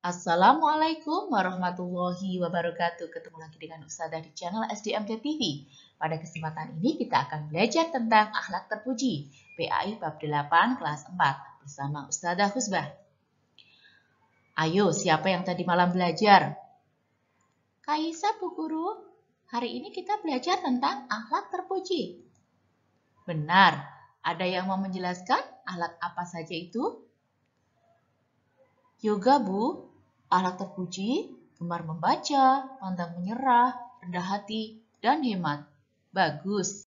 Assalamualaikum warahmatullahi wabarakatuh. Ketemu lagi dengan Ustazah di channel SDMT TV. Pada kesempatan ini kita akan belajar tentang akhlak terpuji, PAI bab 8 kelas 4 bersama Ustazah Husbah. Ayo, siapa yang tadi malam belajar? Kaisa, Bu Guru. Hari ini kita belajar tentang akhlak terpuji. Benar. Ada yang mau menjelaskan akhlak apa saja itu? Yoga, Bu. Akhlak terpuji, gemar membaca, pantang menyerah, rendah hati, dan hemat. Bagus.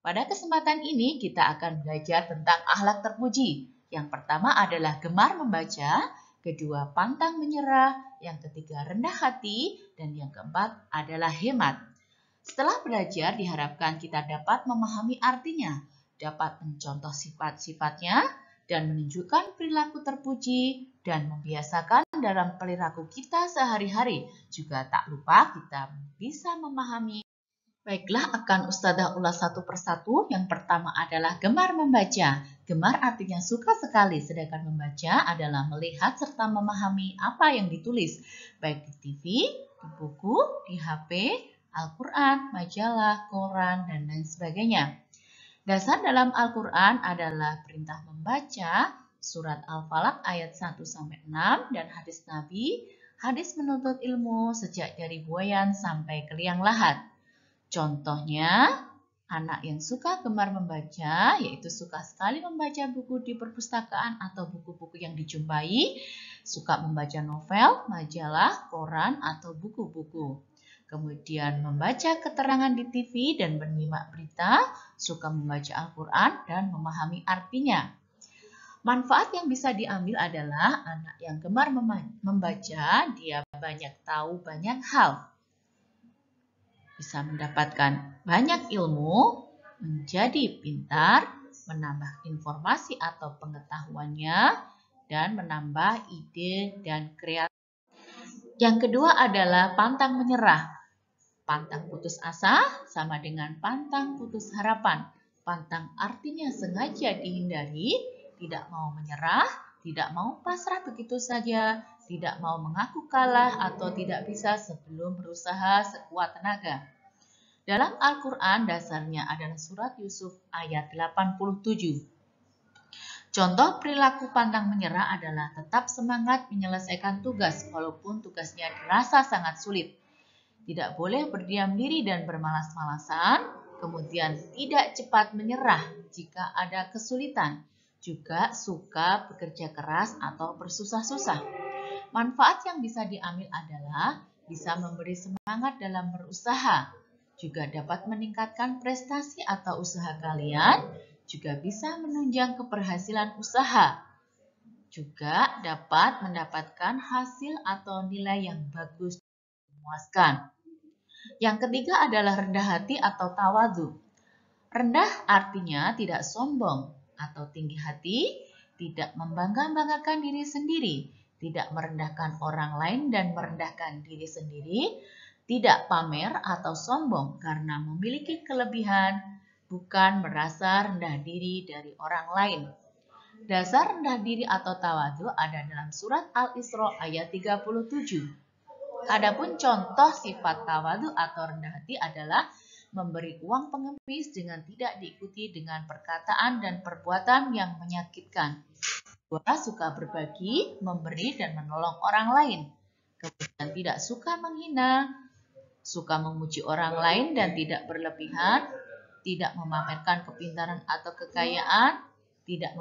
Pada kesempatan ini kita akan belajar tentang akhlak terpuji. Yang pertama adalah gemar membaca, kedua pantang menyerah, yang ketiga rendah hati, dan yang keempat adalah hemat. Setelah belajar diharapkan kita dapat memahami artinya, dapat mencontoh sifat-sifatnya, dan menunjukkan perilaku terpuji dan membiasakan dalam perilaku kita sehari-hari. Juga tak lupa kita bisa memahami. Baiklah, akan Ustazah ulas satu persatu. Yang pertama adalah gemar membaca. Gemar artinya suka sekali, sedangkan membaca adalah melihat serta memahami apa yang ditulis, baik di TV, di buku, di HP, Al-Quran, majalah, koran, dan lain sebagainya. Dasar dalam Al-Quran adalah perintah membaca, surat Al-Falaq ayat 1-6, dan hadis Nabi, hadis menuntut ilmu sejak dari buayan sampai ke liang lahat. Contohnya, anak yang suka gemar membaca, yaitu suka sekali membaca buku di perpustakaan atau buku-buku yang dijumpai, suka membaca novel, majalah, koran, atau buku-buku. Kemudian membaca keterangan di TV dan menyimak berita, suka membaca Al-Quran dan memahami artinya. Manfaat yang bisa diambil adalah anak yang gemar membaca, dia banyak tahu banyak hal. Bisa mendapatkan banyak ilmu, menjadi pintar, menambah informasi atau pengetahuannya, dan menambah ide dan kreativitas. Yang kedua adalah pantang menyerah. Pantang putus asa sama dengan pantang putus harapan. Pantang artinya sengaja dihindari, tidak mau menyerah, tidak mau pasrah begitu saja, tidak mau mengaku kalah atau tidak bisa sebelum berusaha sekuat tenaga. Dalam Al-Quran dasarnya adalah surat Yusuf ayat 87. Contoh perilaku pantang menyerah adalah tetap semangat menyelesaikan tugas walaupun tugasnya dirasa sangat sulit. Tidak boleh berdiam diri dan bermalas-malasan, kemudian tidak cepat menyerah jika ada kesulitan. Juga suka bekerja keras atau bersusah-susah. Manfaat yang bisa diambil adalah bisa memberi semangat dalam berusaha, juga dapat meningkatkan prestasi atau usaha kalian, juga bisa menunjang keberhasilan usaha, juga dapat mendapatkan hasil atau nilai yang bagus dan memuaskan. Yang ketiga adalah rendah hati atau tawadhu. Rendah artinya tidak sombong atau tinggi hati, tidak membangga-banggakan diri sendiri, tidak merendahkan orang lain dan merendahkan diri sendiri, tidak pamer atau sombong karena memiliki kelebihan, bukan merasa rendah diri dari orang lain. Dasar rendah diri atau tawadhu ada dalam surat Al-Isra ayat 37. Adapun contoh sifat tawadhu atau rendah hati adalah memberi uang pengemis dengan tidak diikuti dengan perkataan dan perbuatan yang menyakitkan. Kedua, suka berbagi, memberi, dan menolong orang lain. Kemudian tidak suka menghina, suka memuji orang lain dan tidak berlebihan, tidak memamerkan kepintaran atau kekayaan, tidak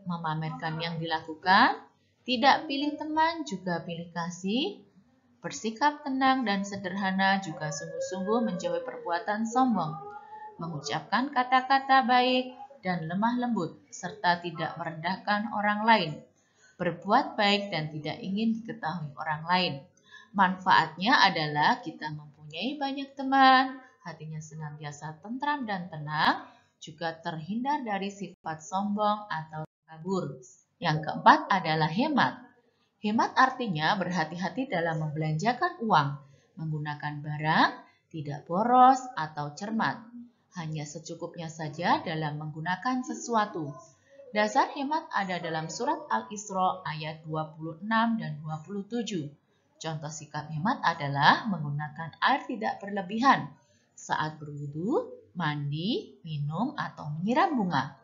memamerkan yang dilakukan, tidak pilih teman, juga pilih kasih, bersikap tenang dan sederhana, juga sungguh-sungguh menjauhi perbuatan sombong, mengucapkan kata-kata baik dan lemah lembut, serta tidak merendahkan orang lain, berbuat baik dan tidak ingin diketahui orang lain. Manfaatnya adalah kita mempunyai banyak teman, hatinya senantiasa tentram dan tenang, juga terhindar dari sifat sombong atau kabur. Yang keempat adalah hemat. Hemat artinya berhati-hati dalam membelanjakan uang, menggunakan barang, tidak boros atau cermat. Hanya secukupnya saja dalam menggunakan sesuatu. Dasar hemat ada dalam surat Al-Isra ayat 26 dan 27. Contoh sikap hemat adalah menggunakan air tidak berlebihan saat berwudu, mandi, minum, atau menyiram bunga.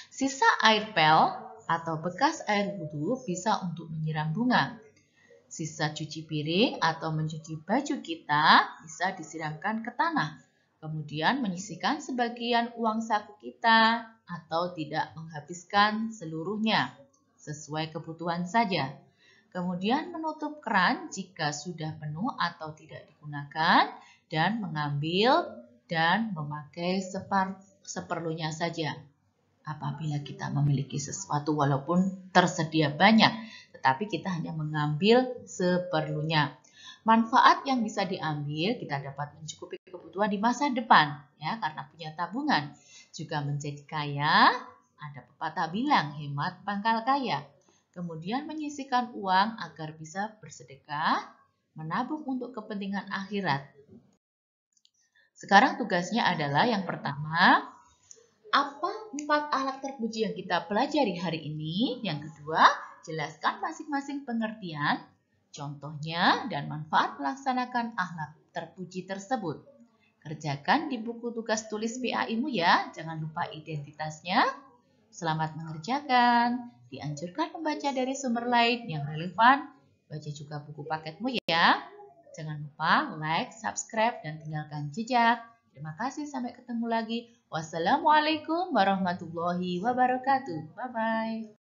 Sisa air pel atau bekas air wudu bisa untuk menyiram bunga. Sisa cuci piring atau mencuci baju kita bisa disiramkan ke tanah. Kemudian menyisihkan sebagian uang saku kita atau tidak menghabiskan seluruhnya, sesuai kebutuhan saja. Kemudian menutup keran jika sudah penuh atau tidak digunakan dan mengambil dan memakai seperlunya saja. Apabila kita memiliki sesuatu walaupun tersedia banyak, tetapi kita hanya mengambil seperlunya. Manfaat yang bisa diambil, kita dapat mencukupi kebutuhan di masa depan, ya, karena punya tabungan. Juga menjadi kaya, ada pepatah bilang hemat pangkal kaya. Kemudian menyisihkan uang agar bisa bersedekah, menabung untuk kepentingan akhirat. Sekarang tugasnya adalah yang pertama, apa 4 alat terpuji yang kita pelajari hari ini? Yang kedua, jelaskan masing-masing pengertian, contohnya, dan manfaat melaksanakan akhlak terpuji tersebut. Kerjakan di buku tugas tulis PAI-mu ya, jangan lupa identitasnya. Selamat mengerjakan. Dianjurkan membaca dari sumber lain yang relevan. Baca juga buku paketmu ya. Jangan lupa like, subscribe, dan tinggalkan jejak. Terima kasih, sampai ketemu lagi. Wassalamualaikum warahmatullahi wabarakatuh. Bye-bye.